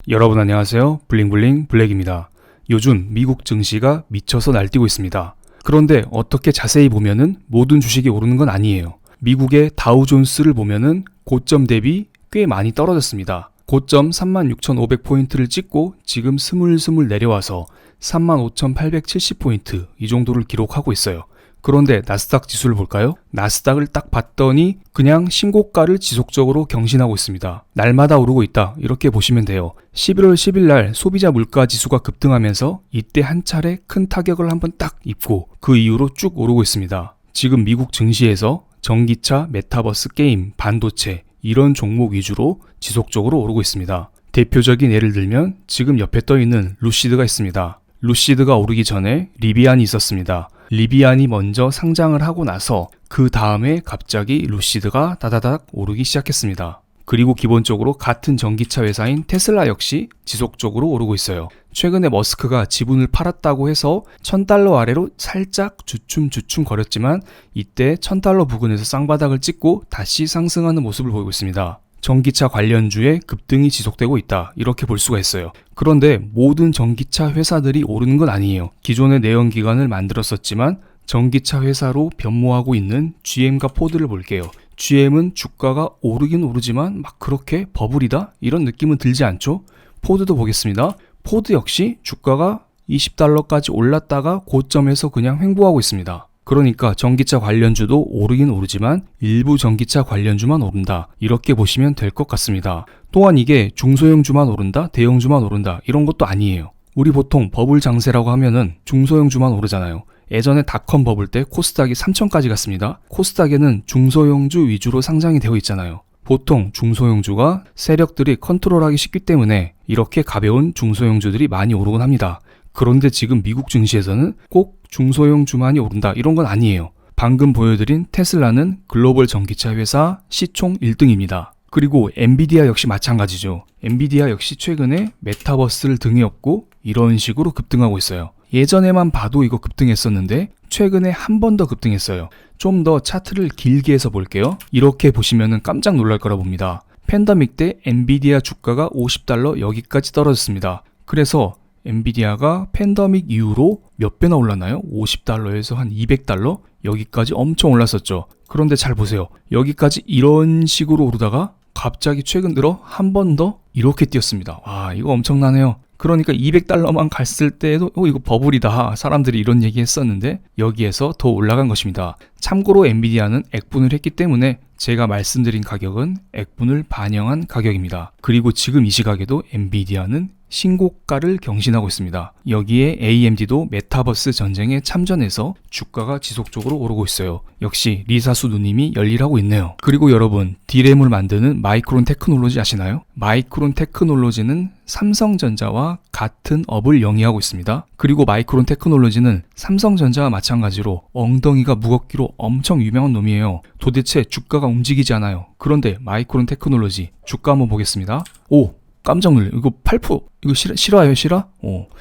여러분 안녕하세요. 블링블링 블랙입니다. 요즘 미국 증시가 미쳐서 날뛰고 있습니다. 그런데 어떻게 자세히 보면은 모든 주식이 오르는 건 아니에요. 미국의 다우존스를 보면은 고점 대비 꽤 많이 떨어졌습니다. 고점 36,500포인트를 찍고 지금 스물스물 내려와서 35,870포인트 이 정도를 기록하고 있어요. 그런데 나스닥 지수를 볼까요? 나스닥을 딱 봤더니 그냥 신고가를 지속적으로 경신하고 있습니다. 날마다 오르고 있다 이렇게 보시면 돼요. 11월 10일 날 소비자 물가 지수가 급등하면서 이때 한 차례 큰 타격을 한번 딱 입고 그 이후로 쭉 오르고 있습니다. 지금 미국 증시에서 전기차, 메타버스 게임, 반도체 이런 종목 위주로 지속적으로 오르고 있습니다. 대표적인 예를 들면 지금 옆에 떠있는 루시드가 있습니다. 루시드가 오르기 전에 리비안이 있었습니다. 리비안이 먼저 상장을 하고 나서 그 다음에 갑자기 루시드가 다다닥 오르기 시작했습니다. 그리고 기본적으로 같은 전기차 회사인 테슬라 역시 지속적으로 오르고 있어요. 최근에 머스크가 지분을 팔았다고 해서 $1,000 아래로 살짝 주춤주춤 거렸지만 이때 $1,000 부근에서 쌍바닥을 찍고 다시 상승하는 모습을 보이고 있습니다. 전기차 관련주의 급등이 지속되고 있다 이렇게 볼 수가 있어요. 그런데 모든 전기차 회사들이 오르는 건 아니에요. 기존의 내연기관을 만들었었지만 전기차 회사로 변모하고 있는 GM과 포드를 볼게요. GM은 주가가 오르긴 오르지만 막 그렇게 버블이다 이런 느낌은 들지 않죠? 포드도 보겠습니다. 포드 역시 주가가 $20까지 올랐다가 고점에서 그냥 횡보하고 있습니다. 그러니까 전기차 관련주도 오르긴 오르지만 일부 전기차 관련주만 오른다 이렇게 보시면 될 것 같습니다. 또한 이게 중소형주만 오른다 대형주만 오른다 이런 것도 아니에요. 우리 보통 버블 장세라고 하면은 중소형주만 오르잖아요. 예전에 닷컴 버블 때 코스닥이 3,000까지 갔습니다. 코스닥에는 중소형주 위주로 상장이 되어 있잖아요. 보통 중소형주가 세력들이 컨트롤하기 쉽기 때문에 이렇게 가벼운 중소형주들이 많이 오르곤 합니다. 그런데 지금 미국 증시에서는 꼭 중소형주만이 오른다 이런 건 아니에요. 방금 보여드린 테슬라는 글로벌 전기차 회사 시총 1등입니다. 그리고 엔비디아 역시 마찬가지죠. 엔비디아 역시 최근에 메타버스를 등에 업고 이런 식으로 급등하고 있어요. 예전에만 봐도 이거 급등했었는데 최근에 한 번 더 급등했어요. 좀 더 차트를 길게 해서 볼게요. 이렇게 보시면은 깜짝 놀랄 거라 봅니다. 팬데믹 때 엔비디아 주가가 $50 여기까지 떨어졌습니다. 그래서 엔비디아가 팬데믹 이후로 몇 배나 올랐나요? $50에서 한 $200 여기까지 엄청 올랐었죠. 그런데 잘 보세요. 여기까지 이런 식으로 오르다가 갑자기 최근 들어 한 번 더 이렇게 뛰었습니다. 와, 이거 엄청나네요. 그러니까 $200만 갔을 때에도 이거 버블이다 사람들이 이런 얘기 했었는데 여기에서 더 올라간 것입니다. 참고로 엔비디아는 액분을 했기 때문에 제가 말씀드린 가격은 액분을 반영한 가격입니다. 그리고 지금 이 시각에도 엔비디아는 신고가를 경신하고 있습니다. 여기에 AMD도 메타버스 전쟁에 참전해서 주가가 지속적으로 오르고 있어요. 역시 리사수 누님이 열일하고 있네요. 그리고 여러분, D램을 만드는 마이크론 테크놀로지 아시나요? 마이크론 테크놀로지는 삼성전자와 같은 업을 영위하고 있습니다. 그리고 마이크론 테크놀로지는 삼성전자와 마찬가지로 엉덩이가 무겁기로 엄청 유명한 놈이에요. 도대체 주가가 움직이지 않아요. 그런데 마이크론 테크놀로지 주가 한번 보겠습니다. 오! 깜짝 놀래요. 이거 8%. 이거 실화예요, 실화?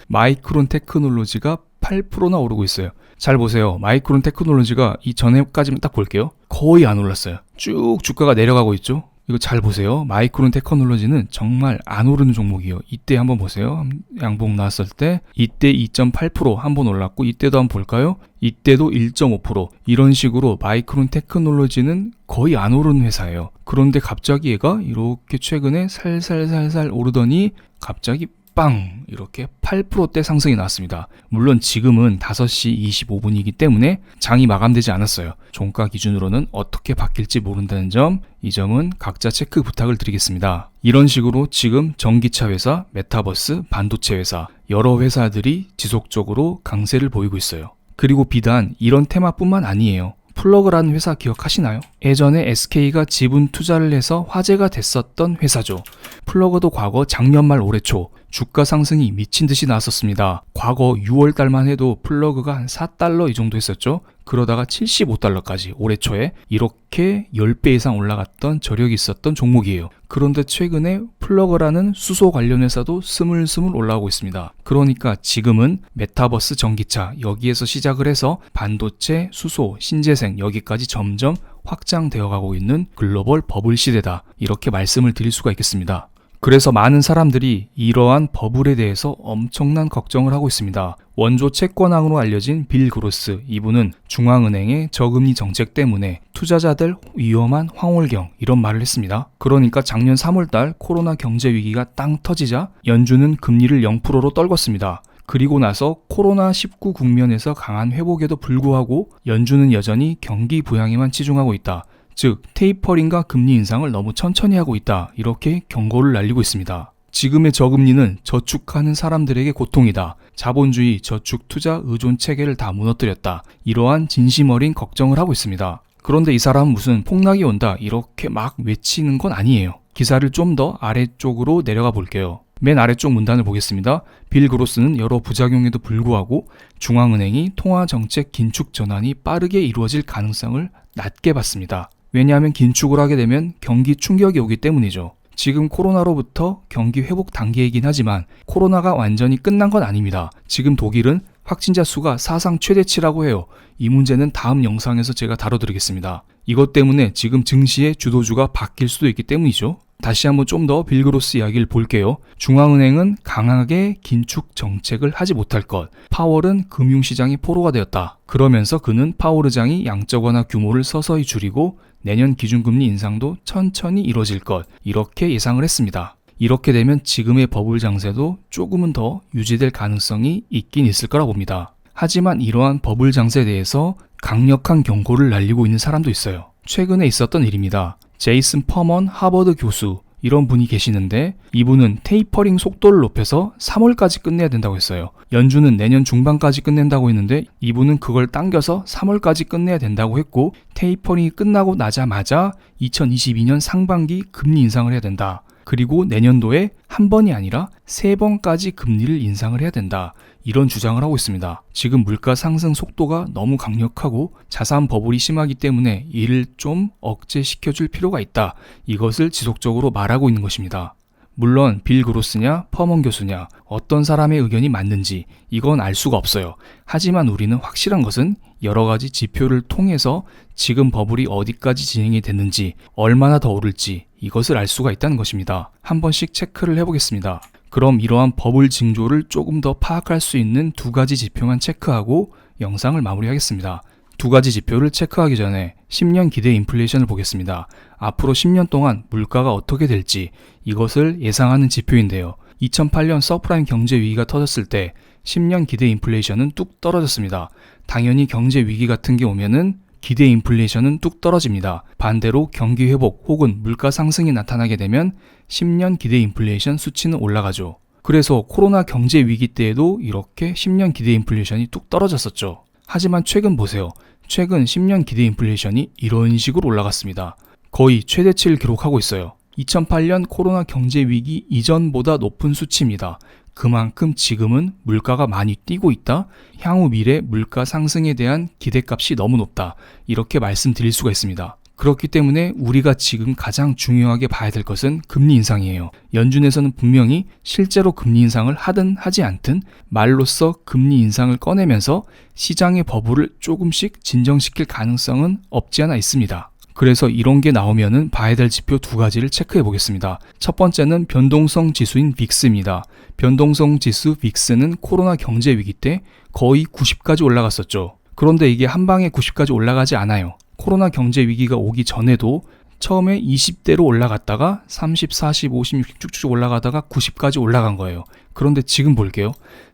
마이크론 테크놀로지가 8%나 오르고 있어요. 잘 보세요. 마이크론 테크놀로지가 이 전에까지만 딱 볼게요. 거의 안 올랐어요. 쭉 주가가 내려가고 있죠. 이거 잘 보세요. 마이크론 테크놀로지는 정말 안 오르는 종목이에요. 이때 한번 보세요. 양봉 나왔을 때 이때 2.8% 한번 올랐고 이때도 한번 볼까요? 이때도 1.5% 이런 식으로 마이크론 테크놀로지는 거의 안 오르는 회사예요. 그런데 갑자기 얘가 이렇게 최근에 살살살살 오르더니 갑자기 빵! 이렇게 8%대 상승이 나왔습니다. 물론 지금은 5시 25분이기 때문에 장이 마감되지 않았어요. 종가 기준으로는 어떻게 바뀔지 모른다는 점, 이 점은 각자 체크 부탁을 드리겠습니다. 이런 식으로 지금 전기차 회사, 메타버스, 반도체 회사, 여러 회사들이 지속적으로 강세를 보이고 있어요. 그리고 비단 이런 테마뿐만 아니에요. 플러그라는 회사 기억하시나요? 예전에 SK가 지분 투자를 해서 화제가 됐었던 회사죠. 플러그도 과거 작년 말 올해 초 주가 상승이 미친 듯이 나왔었습니다. 과거 6월 달만 해도 플러그가 한 $4 이 정도 했었죠. 그러다가 $75까지 올해 초에 이렇게 10배 이상 올라갔던 저력이 있었던 종목이에요. 그런데 최근에 플러그라는 수소 관련 회사도 스물스물 올라오고 있습니다. 그러니까 지금은 메타버스 전기차 여기에서 시작을 해서 반도체, 수소, 신재생 여기까지 점점 확장되어 가고 있는 글로벌 버블 시대다. 이렇게 말씀을 드릴 수가 있겠습니다. 그래서 많은 사람들이 이러한 버블에 대해서 엄청난 걱정을 하고 있습니다. 원조 채권왕으로 알려진 빌 그로스, 이분은 중앙은행의 저금리 정책 때문에 투자자들 위험한 황홀경 이런 말을 했습니다. 그러니까 작년 3월달 코로나 경제 위기가 땅 터지자 연준은 금리를 0%로 떨궜습니다. 그리고 나서 코로나19 국면에서 강한 회복에도 불구하고 연준은 여전히 경기 부양에만 치중하고 있다. 즉 테이퍼링과 금리 인상을 너무 천천히 하고 있다. 이렇게 경고를 날리고 있습니다. 지금의 저금리는 저축하는 사람들에게 고통이다. 자본주의 저축 투자 의존 체계를 다 무너뜨렸다. 이러한 진심 어린 걱정을 하고 있습니다. 그런데 이 사람은 무슨 폭락이 온다 이렇게 막 외치는 건 아니에요. 기사를 좀 더 아래쪽으로 내려가 볼게요. 맨 아래쪽 문단을 보겠습니다. 빌 그로스는 여러 부작용에도 불구하고 중앙은행이 통화정책 긴축 전환이 빠르게 이루어질 가능성을 낮게 봤습니다. 왜냐하면 긴축을 하게 되면 경기 충격이 오기 때문이죠. 지금 코로나로부터 경기 회복 단계이긴 하지만 코로나가 완전히 끝난 건 아닙니다. 지금 독일은 확진자 수가 사상 최대치라고 해요. 이 문제는 다음 영상에서 제가 다뤄드리겠습니다. 이것 때문에 지금 증시의 주도주가 바뀔 수도 있기 때문이죠. 다시 한번 좀 더 빌 그로스 이야기를 볼게요. 중앙은행은 강하게 긴축 정책을 하지 못할 것, 파월은 금융시장이 포로가 되었다. 그러면서 그는 파월 의장이 양적 완화 규모를 서서히 줄이고 내년 기준금리 인상도 천천히 이뤄질 것, 이렇게 예상을 했습니다. 이렇게 되면 지금의 버블 장세도 조금은 더 유지될 가능성이 있긴 있을 거라 봅니다. 하지만 이러한 버블 장세에 대해서 강력한 경고를 날리고 있는 사람도 있어요. 최근에 있었던 일입니다. 제이슨 퍼먼 하버드 교수, 이런 분이 계시는데 이분은 테이퍼링 속도를 높여서 3월까지 끝내야 된다고 했어요. 연준은 내년 중반까지 끝낸다고 했는데 이분은 그걸 당겨서 3월까지 끝내야 된다고 했고, 테이퍼링이 끝나고 나자마자 2022년 상반기 금리 인상을 해야 된다. 그리고 내년도에 한 번이 아니라 3번까지 금리를 인상을 해야 된다. 이런 주장을 하고 있습니다. 지금 물가 상승 속도가 너무 강력하고 자산 버블이 심하기 때문에 이를 좀 억제시켜줄 필요가 있다. 이것을 지속적으로 말하고 있는 것입니다. 물론 빌 그로스냐 퍼먼 교수냐 어떤 사람의 의견이 맞는지 이건 알 수가 없어요. 하지만 우리는 확실한 것은 여러 가지 지표를 통해서 지금 버블이 어디까지 진행이 됐는지, 얼마나 더 오를지 이것을 알 수가 있다는 것입니다. 한 번씩 체크를 해보겠습니다. 그럼 이러한 버블 징조를 조금 더 파악할 수 있는 두 가지 지표만 체크하고 영상을 마무리하겠습니다. 두 가지 지표를 체크하기 전에 10년 기대 인플레이션을 보겠습니다. 앞으로 10년 동안 물가가 어떻게 될지 이것을 예상하는 지표인데요. 2008년 서프라임 경제 위기가 터졌을 때 10년 기대 인플레이션은 뚝 떨어졌습니다. 당연히 경제 위기 같은 게 오면은 기대 인플레이션은 뚝 떨어집니다. 반대로 경기 회복 혹은 물가 상승이 나타나게 되면 10년 기대 인플레이션 수치는 올라가죠. 그래서 코로나 경제 위기 때에도 이렇게 10년 기대 인플레이션이 뚝 떨어졌었죠. 하지만 최근 보세요. 최근 10년 기대 인플레이션이 이런 식으로 올라갔습니다. 거의 최대치를 기록하고 있어요. 2008년 코로나 경제 위기 이전보다 높은 수치입니다. 그만큼 지금은 물가가 많이 뛰고 있다. 향후 미래 물가 상승에 대한 기대값이 너무 높다. 이렇게 말씀드릴 수가 있습니다. 그렇기 때문에 우리가 지금 가장 중요하게 봐야 될 것은 금리 인상이에요. 연준에서는 분명히 실제로 금리 인상을 하든 하지 않든 말로써 금리 인상을 꺼내면서 시장의 버블을 조금씩 진정시킬 가능성은 없지 않아 있습니다. 그래서 이런 게 나오면은 봐야 될 지표 두 가지를 체크해 보겠습니다. 첫 번째는 변동성 지수인 빅스입니다. 변동성 지수 빅스는 코로나 경제 위기 때 거의 90까지 올라갔었죠. 그런데 이게 한 방에 90까지 올라가지 않아요. 코로나 경제 위기가 오기 전에도 처음에 20대로 올라갔다가 30, 40, 50, 60 쭉쭉 올라가다가 90까지 올라간 거예요. 그런데 지금 볼게요.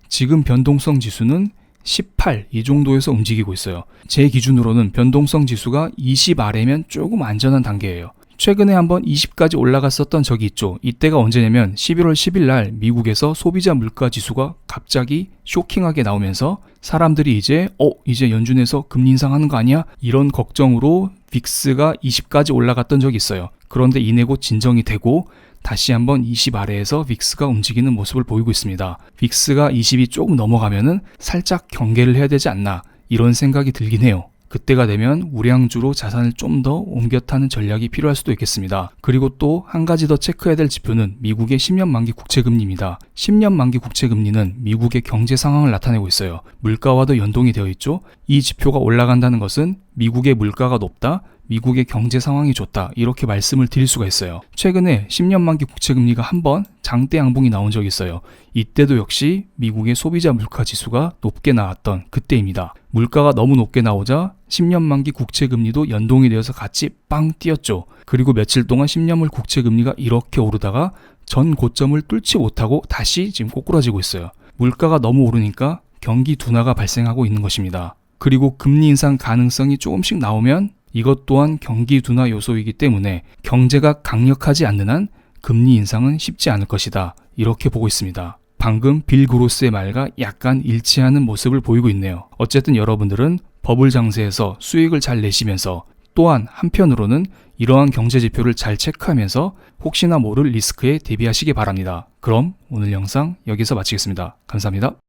지금 변동성 지수는 18, 이 정도에서 움직이고 있어요. 제 기준으로는 변동성 지수가 20 아래면 조금 안전한 단계예요. 최근에 한번 20까지 올라갔었던 적이 있죠. 이때가 언제냐면 11월 10일 날 미국에서 소비자 물가 지수가 갑자기 쇼킹하게 나오면서 사람들이 이제 연준에서 금리 인상하는 거 아니야? 이런 걱정으로 빅스가 20까지 올라갔던 적이 있어요. 그런데 이내 곧 진정이 되고 다시 한번 20 아래에서 빅스가 움직이는 모습을 보이고 있습니다. 빅스가 20이 조금 넘어가면은 살짝 경계를 해야 되지 않나, 이런 생각이 들긴 해요. 그때가 되면 우량주로 자산을 좀 더 옮겨 타는 전략이 필요할 수도 있겠습니다. 그리고 또 한 가지 더 체크해야 될 지표는 미국의 10년 만기 국채금리입니다. 10년 만기 국채금리는 미국의 경제 상황을 나타내고 있어요. 물가와도 연동이 되어 있죠. 이 지표가 올라간다는 것은 미국의 물가가 높다, 미국의 경제 상황이 좋다 이렇게 말씀을 드릴 수가 있어요. 최근에 10년 만기 국채금리가 한번 장대 양봉이 나온 적이 있어요. 이때도 역시 미국의 소비자 물가 지수가 높게 나왔던 그때입니다. 물가가 너무 높게 나오자 10년 만기 국채금리도 연동이 되어서 같이 빵 뛰었죠. 그리고 며칠 동안 10년물 국채금리가 이렇게 오르다가 전 고점을 뚫지 못하고 다시 지금 꼬꾸라지고 있어요. 물가가 너무 오르니까 경기 둔화가 발생하고 있는 것입니다. 그리고 금리 인상 가능성이 조금씩 나오면 이것 또한 경기 둔화 요소이기 때문에 경제가 강력하지 않는 한 금리 인상은 쉽지 않을 것이다. 이렇게 보고 있습니다. 방금 빌 그로스의 말과 약간 일치하는 모습을 보이고 있네요. 어쨌든 여러분들은 버블 장세에서 수익을 잘 내시면서 또한 한편으로는 이러한 경제 지표를 잘 체크하면서 혹시나 모를 리스크에 대비하시기 바랍니다. 그럼 오늘 영상 여기서 마치겠습니다. 감사합니다.